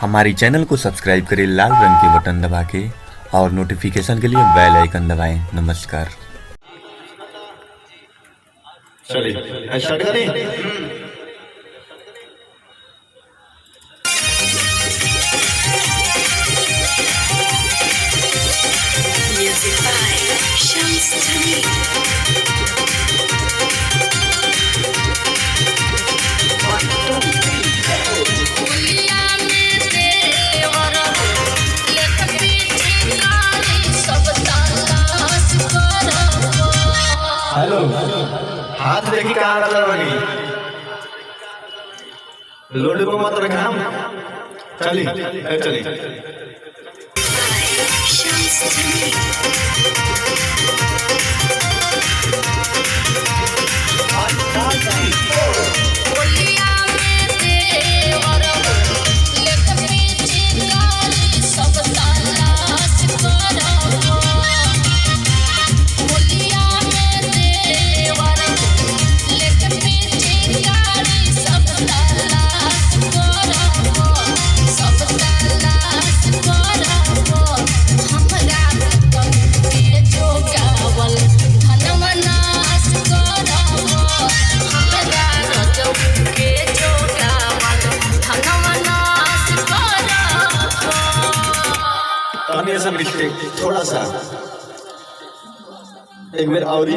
हमारी चैनल को सब्सक्राइब करें लाल रंग के बटन दबा के और नोटिफिकेशन के लिए बेल आइकन दबाएं। नमस्कार। चलिए स्टार्ट करें। Music by Shams Tamim. Hello, हाथ देखी कहाँ रखा बनी लोड को मत रखा हम चली चली Shams Tamim. थोड़ा सा एक बार और ही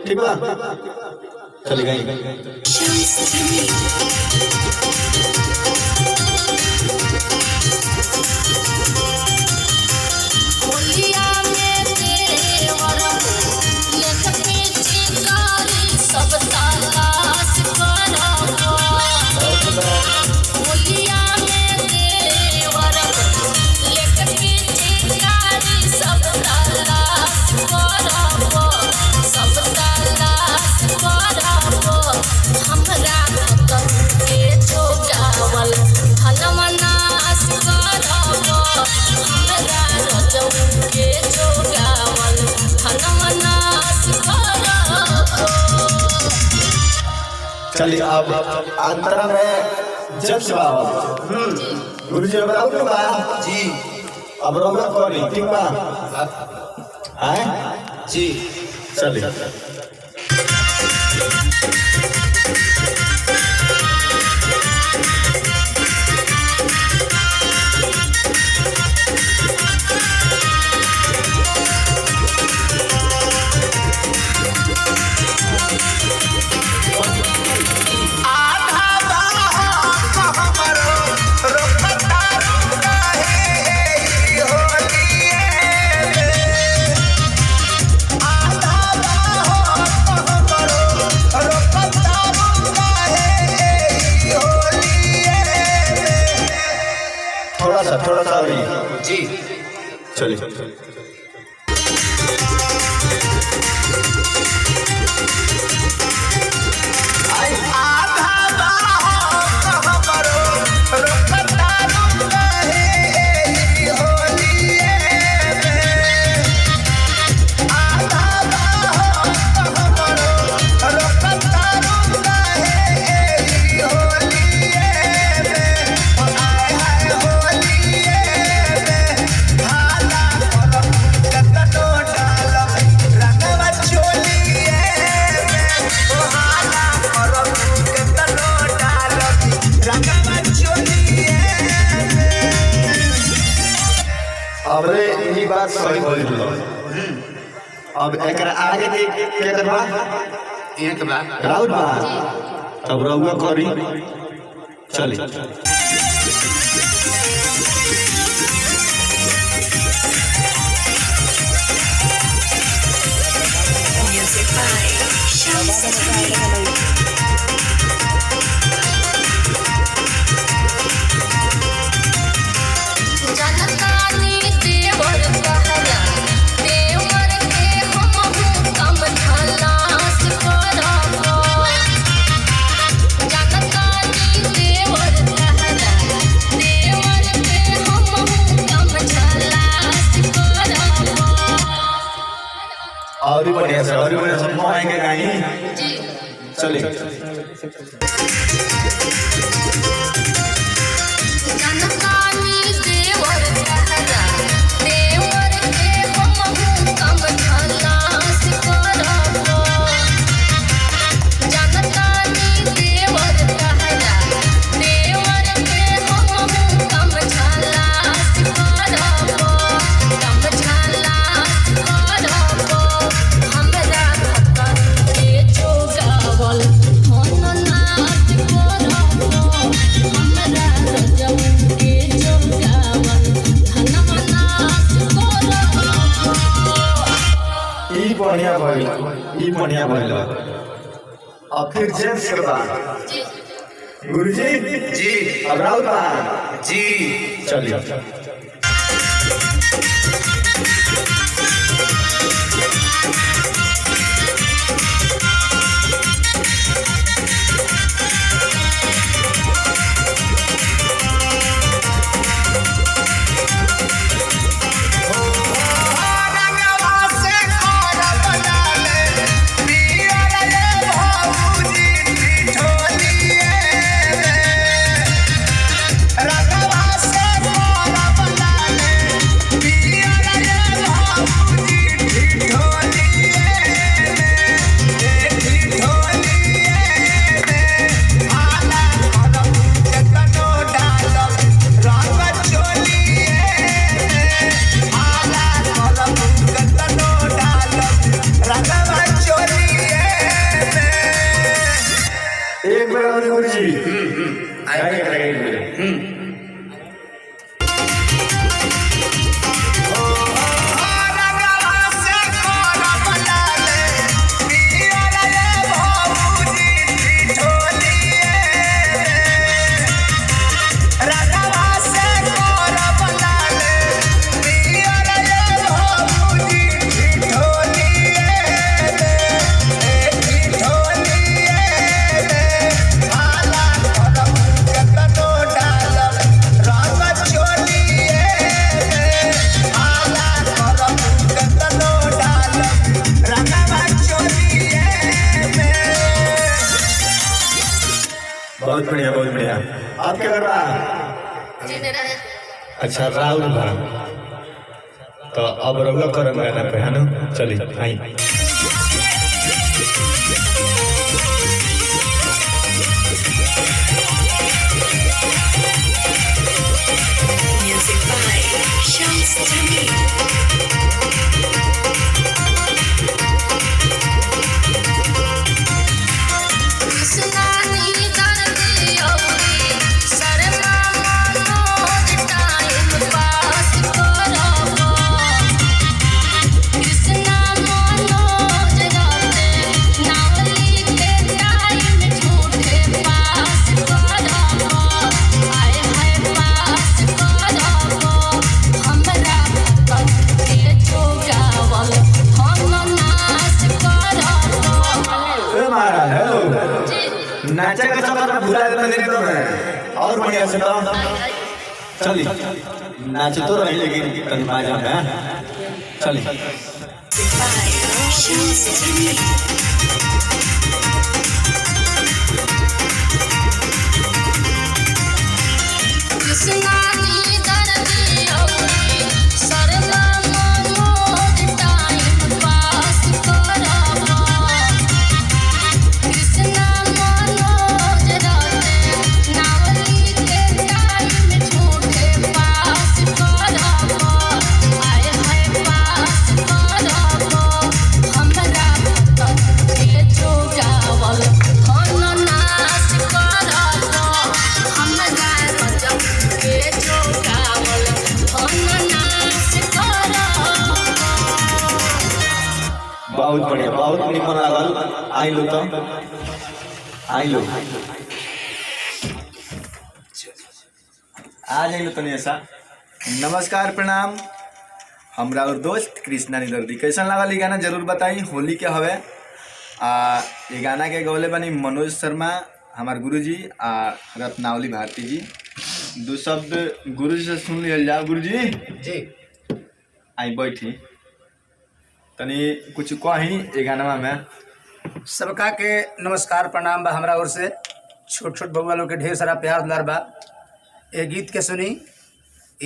ठीक बा चली गई Shams Tamim. चलिए अब अंतरा में जब जवाब गुरु जी बताओ क्यों बा जी अब रोना करी ठीक बा हैं जी चलिए थोड़ा सा और जी चलिए अबरे यही बात सही बोल लो अब एकरा आगे के करबा एक बात राउत बा तब रउआ करी चली Music by Shams Tamim. और बढ़िया से मोहाएंगे गाई चलिए बढ़िया भइल ई बढ़िया भइल अब फिर जेम्स करबा जी गुरुजी जी अब राहुल बा जी चलिए एक बार और गुरुजी बहुत बढ़िया बहुत बढ़िया आप क्या कर रहा है जी मेरा अच्छा राहुल भा तो अब रउआ करम गाना पे है ना चली आई music by Shams Jamil. सुनानी दर्दी औरी शर्मा मनोज टाइम पास करबो कृष्णा मनोज रहते नावली के टाइम झूठे पास करबो आए है पास करबो हमरा के जोगावल हम नाश करबो ए महाराज हेलो जी नाचा का चक्कर में भुला देता नहीं तो मैं और बढ़िया से तो चली नाच तो रही लेकिन कहीं बाजा में चली by Shams Jamil. कृष्णानी दर्दी औरी शर्मा मनोज टाइम पास करबो कृष्णा मनोज रहते नावली के टाइम झूठे पास करबो आए है पास करबो हमरा के जोगावल धन नाश करबो हमरा गजब के जोगावल धन नाश करबो बहुत बढ़िया बहुत निमन लागल आई लो तो आई लो आ जाइलो तनी ऐसा नमस्कार प्रणाम हमरा और दोस्त कृष्णा निदर्दी कैसन लागल ई गाना जरूर बताई होली के हवे ये गाना के गौले बनी मनोज शर्मा हमार गुरुजी आ रत्नावली भारती जी दो शब्द गुरुजी से सुन लिया जाओ गुरुजी जी आई बैठी तनी कुछ कही ये गाना में सबका के नमस्कार प्रणाम बा हमरा ओर से छोट छोट बउआ लोग के ढेर सारा प्यार दुलार बा ए गीत के सुनी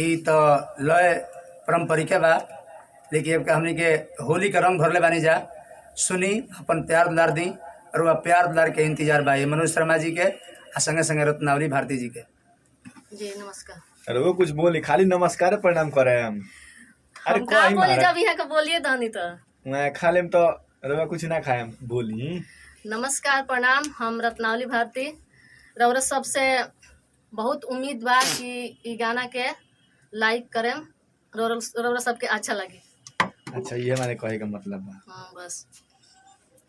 ई तो लय पारंपरिक बा लेकिन अब हमनी के होली के रंग भरले बानी जा सुनी अपन प्यार दुलार दी और वह प्यार दुलार के इंतजार बा ये मनोज शर्मा जी के आ संगे संगे रत्नावली भारती जी के जी नमस्कार अरे वो कुछ बोली खाली नमस्कार प्रणाम करे हम अरे हम का कोई बोली महाराज जब यहाँ का बोलिए दानी तो मैं खा लेम तो रवा कुछ ना खाए बोली नमस्कार प्रणाम हम रत्नावली भारती रौरा सबसे बहुत उम्मीद बा कि ई गाना के लाइक करें रौरा सबके अच्छा लगी अच्छा ये माने कहे का मतलब बा। हाँ बस।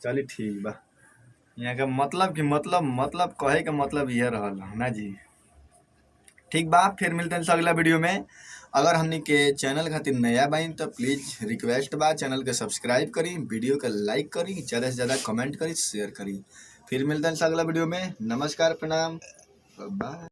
चली ठीक बा। यहाँ का मतलब कि मतलब कहे का मतलब ये रहल ना जी। ठीक बा, फिर मिलते हैं अगला वीडियो में। अगर हमने के चैनल खातिर नया बाइन तो प्लीज़ रिक्वेस्ट बा चैनल के सब्सक्राइब करी, वीडियो के लाइक करी, ज़्यादा से ज़्यादा कमेंट करी, शेयर करी। फिर मिलते हैं अगला वीडियो में। नमस्कार, प्रणाम, बाय।